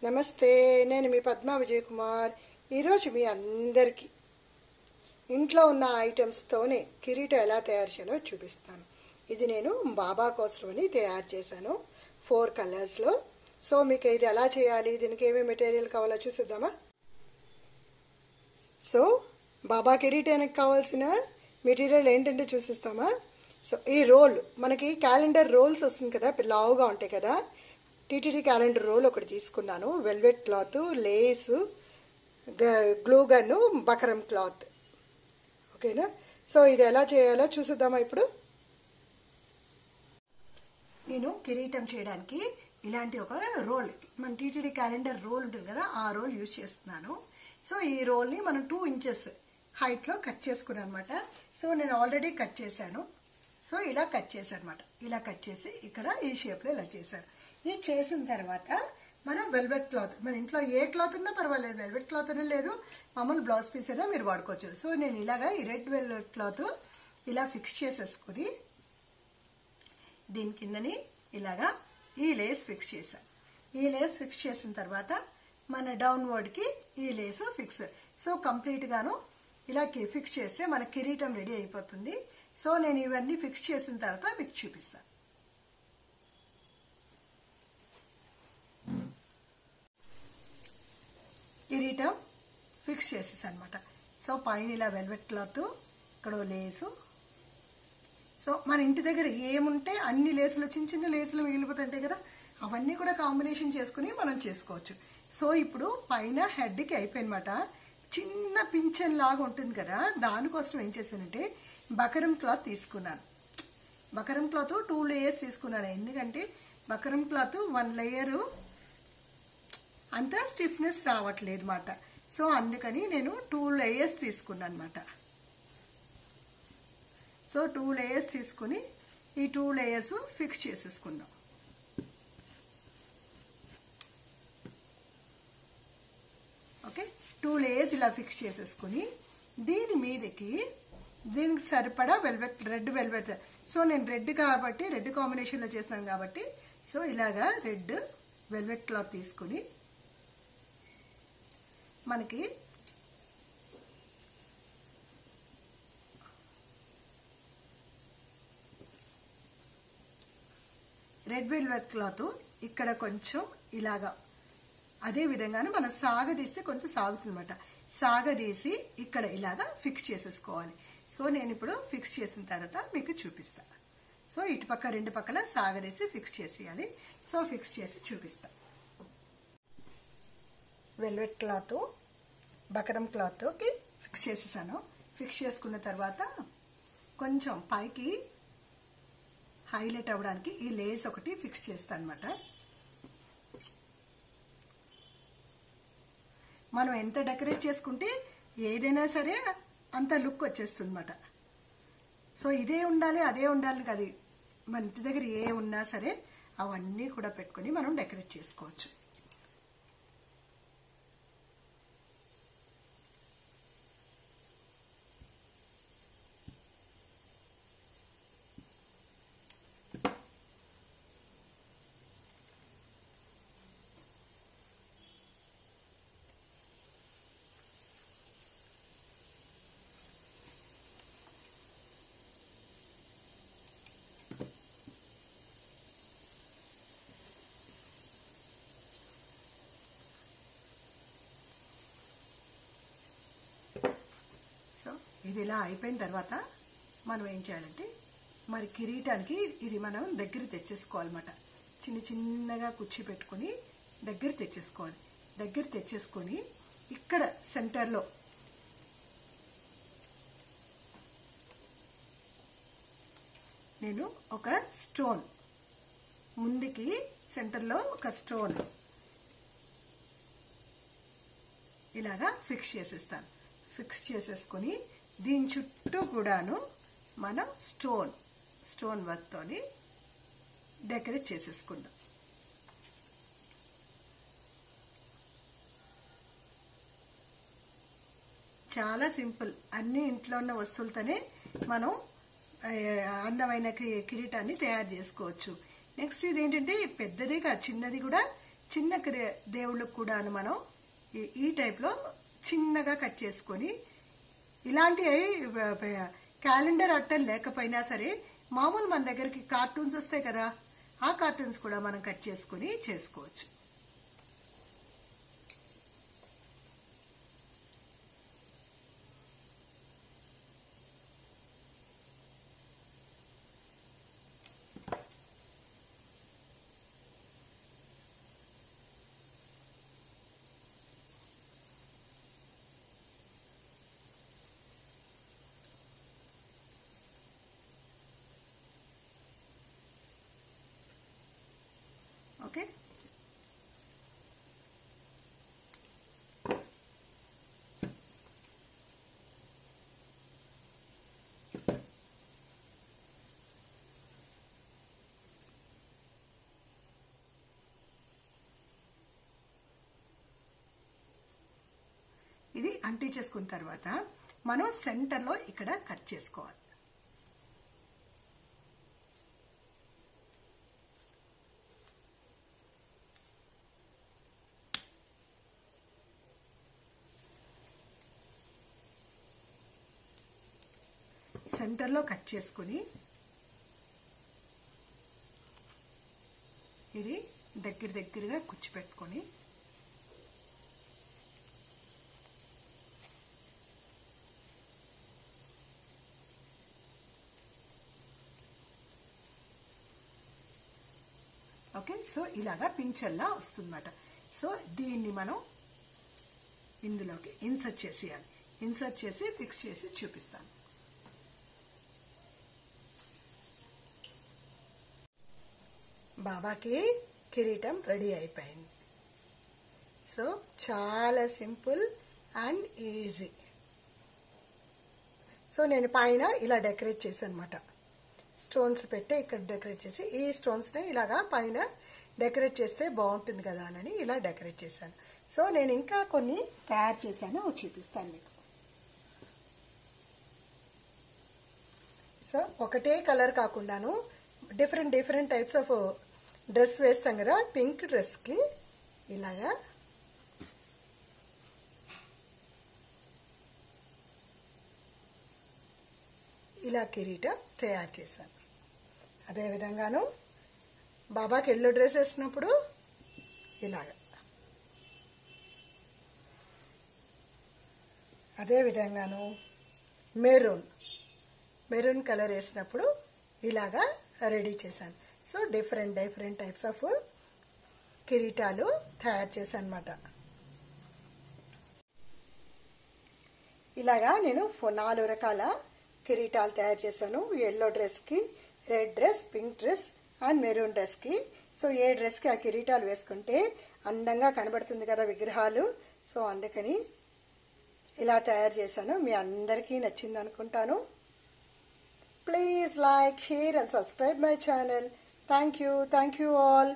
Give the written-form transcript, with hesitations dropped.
నమస్తే, నేను మీ పద్మా విజయ్ కుమార్. ఈరోజు మీ అందరికీ ఇంట్లో ఉన్న ఐటమ్స్తోనే కిరీటం ఎలా తయారు చేయాలో చూపిస్తాను. ఇది నేను బాబా కోసమని తయారు చేశాను 4 కలర్స్లో. సో మీకు ఇది ఎలా చేయాలి, దీనికి ఏమేమి మెటీరియల్ కావాలో చూసిద్దామా. సో బాబా కిరీటానికి కావాల్సిన మెటీరియల్ ఏంటంటే చూసిస్తామా. సో ఈ రోల్, మనకి క్యాలెండర్ రోల్స్ వస్తుంది కదా, లావుగా ఉంటాయి కదా. టీటీడీ క్యాలెండర్ రోల్ ఒకటి తీసుకున్నాను. Velvet cloth, lace, glue gun, buckram cloth. ఓకేనా. సో ఇది ఎలా చేయాలో చూసిద్దామా ఇప్పుడు. నేను కిరీటం చేయడానికి ఇలాంటి ఒక రోల్, మన టీటీడీ క్యాలెండర్ రోల్ ఉంటుంది కదా, ఆ రోల్ యూజ్ చేస్తున్నాను. సో ఈ రోల్ని మనం 2 ఇంచెస్ హైట్లో కట్ చేసుకున్నాను అనమాట. సో నేను ఆల్రెడీ కట్ చేశాను. సో ఇలా కట్ చేశాను అనమాట. ఇలా కట్ చేసి ఇక్కడ ఈ షేప్లో ఇలా చేశాను. ఇది చేసిన తర్వాత మనం వెల్వెట్ క్లాత్, మన ఇంట్లో ఏ క్లాత్ ఉన్నా పర్వాలేదు, వెల్వెట్ క్లాత్ అనే లేదు, మామూలు బ్లౌజ్ పీస్ అయినా మీరు వాడుకోవచ్చు. సో నేను ఇలాగా ఈ రెడ్ వెల్వెట్ క్లాత్ ఇలా ఫిక్స్ చేసేసుకుని దీని కిందని ఇలాగా ఈ లేస్ ఫిక్స్ చేశాను. ఈ లేస్ ఫిక్స్ చేసిన తర్వాత మన డౌన్వర్డ్కి ఈ లేస్ ఫిక్స్. సో కంప్లీట్గాను ఇలా ఫిక్స్ చేస్తే మన కిరీటం రెడీ అయిపోతుంది. సో నేను ఇవన్నీ ఫిక్స్ చేసిన తర్వాత మీకు చూపిస్తాను. కిరీటం ఫిక్స్ చేసేసాను అనమాట. సో పైన ఇలా వెల్వెట్ క్లాత్, ఇక్కడ లేసు. సో మన ఇంటి దగ్గర ఏముంటే అన్ని లేసులు, చిన్న చిన్న లేసులు మిగిలిపోతుంటాయి కదా, అవన్నీ కూడా కాంబినేషన్ చేసుకుని మనం చేసుకోవచ్చు. సో ఇప్పుడు పైన హెడ్కి అయిపోయినమాట. చిన్న పింఛన్ లాగా ఉంటుంది కదా, దానికోసం ఏం చేశానంటే బకరం క్లాత్ తీసుకున్నాను. బకరం క్లాత్ 2 లేయర్స్ తీసుకున్నాను. ఎందుకంటే బకరం క్లాత్ 1 లేయరు అంత స్టిఫ్నెస్ రావట్లేదు అన్నమాట. సో అందుకని నేను 2 లేయర్స్ తీసుకున్నాను అనమాట. సో 2 లేయర్స్ తీసుకుని ఈ 2 లేయర్స్ ఫిక్స్ చేసేసుకుందాం. ఓకే, 2 లేయర్స్ ఇలా ఫిక్స్ చేసేసుకుని దీని మీదకి దీనికి సరిపడా రెడ్ వెల్వెట్. సో నేను రెడ్ కాబట్టి, రెడ్ కాంబినేషన్లో చేస్తాను కాబట్టి, సో ఇలాగా రెడ్ వెల్వెట్ క్లాత్ తీసుకుని మనకి రెడ్ వెల్వెట్ క్లాత్ ఇక్కడ కొంచెం ఇలాగా, అదే విధంగానే మనం సాగదీస్తే కొంచెం సాగుతుంది అనమాట. సాగదీసి ఇక్కడ ఇలాగా ఫిక్స్ చేసేసుకోవాలి. సో నేను ఇప్పుడు ఫిక్స్ చేసిన తర్వాత మీకు చూపిస్తాను. సో ఇటుపక్క 2 పక్కల సాగదీసి ఫిక్స్ చేసేయాలి. సో ఫిక్స్ చేసి చూపిస్తా. వెల్వెట్ క్లాత్ బకరం క్లాత్కి ఫిక్స్ చేసేసాను. ఫిక్స్ చేసుకున్న తర్వాత కొంచెం పైకి హైలైట్ అవ్వడానికి ఈ లేస్ ఒకటి ఫిక్స్ చేస్తాను అనమాట. మనం ఎంత డెకరేట్ చేసుకుంటే ఏదైనా సరే అంత లుక్ వచ్చేస్తుంది అనమాట. సో ఇదే ఉండాలి అదే ఉండాలి కాదు, మన ఇంటి దగ్గర ఏ ఉన్నా సరే అవన్నీ కూడా పెట్టుకొని మనం డెకరేట్ చేసుకోవచ్చు. సో ఇది ఇలా అయిపోయిన తర్వాత మనం ఏం చేయాలంటే మరి కిరీటానికి ఇది మనం దగ్గర తెచ్చేసుకోవాలన్నమాట. చిన్న చిన్నగా కుర్చీ పెట్టుకొని దగ్గర తెచ్చేసుకోవాలి. దగ్గర తెచ్చేసుకొని ఇక్కడ సెంటర్లో నేను ఒక స్టోన్, ముందుకి సెంటర్లో ఒక స్టోన్ ఇలాగా ఫిక్స్ చేసేస్తాను. ఫిక్స్ చేసేసుకొని దీని చుట్టూ కూడాను మనం స్టోన్ వర్క్తోని డెకరేట్ చేసేసుకుందాం. చాలా సింపుల్, అన్ని ఇంట్లో ఉన్న వస్తువులతోనే మనం అందమైన కిరీటాన్ని తయారు చేసుకోవచ్చు. నెక్స్ట్ ఇది ఏంటంటే పెద్దది కాదు, చిన్నది కూడా చిన్న దేవుళ్ళకు కూడా మనం ఈ టైప్లో చిన్నగా కట్ చేసుకొని, ఇలాంటి క్యాలెండర్ అట్టలు లేకపోయినా సరే మామూలు మన దగ్గరికి కార్టూన్స్ వస్తాయి కదా, ఆ కార్టూన్స్ కూడా మనం కట్ చేసుకొని చేసుకోవచ్చు. ఓకే, ఇది అంటించేసుకున్న తర్వాత మనం సెంటర్లో ఇక్కడ కట్ చేసుకోవాలి. సెంటర్లో కట్ చేసుకుని ఇది దగ్గరగా కుచ్చిపెట్టుకొని ఓకే. సో ఇలాగా పింఛల్లా వస్తుందన్నమాట. సో దీన్ని మనం ఇందులోకి ఇన్సర్ట్ చేసేయాలి. ఇన్సర్ట్ చేసి ఫిక్స్ చేసి చూపిస్తాను. బాబాకి కిరీటం రెడీ అయిపోయింది. సో చాలా సింపుల్ అండ్ ఈజీ. సో నేను పైన ఇలా డెకరేట్ చేశాను అనమాట. స్టోన్స్ పెట్టి ఇక్కడ డెకరేట్ చేసి, ఈ స్టోన్స్ని ఇలాగా పైన డెకరేట్ చేస్తే బాగుంటుంది కదా అని ఇలా డెకరేట్ చేశాను. సో నేను ఇంకా కొన్ని తయారు చేశాను, చూపిస్తాను మీకు. సో ఒకటే కలర్ కాకుండాను డిఫరెంట్ టైప్స్ ఆఫ్ డ్రెస్ వేస్తాం కదా. పింక్ డ్రెస్కి ఇలాగా ఇలా కిరీటం తయారు చేశాను. అదేవిధంగాను బాబాకి ఎల్లో డ్రెస్ వేసినప్పుడు ఇలాగ, అదేవిధంగాను మెరూన్ కలర్ వేసినప్పుడు ఇలాగా రెడీ చేశాను. సో డిఫరెంట్ టైప్స్ ఆఫ్ కిరీటాలు తయారు చేశాను అన్నమాట. ఇలాగా నేను 4 రకాల కిరీటాలు తయారు చేశాను. ఎల్లో డ్రెస్కి, red dress, pink dress and maroon డ్రెస్కి. సో ఏ డ్రెస్కి ఆ కిరీటాలు వేసుకుంటే అందంగా కనబడుతుంది కదా విగ్రహాలు. సో అందుకని ఇలా తయారు చేశాను. మీ అందరికీ నచ్చింది అనుకుంటాను. Please like, share and subscribe my channel. Thank you all.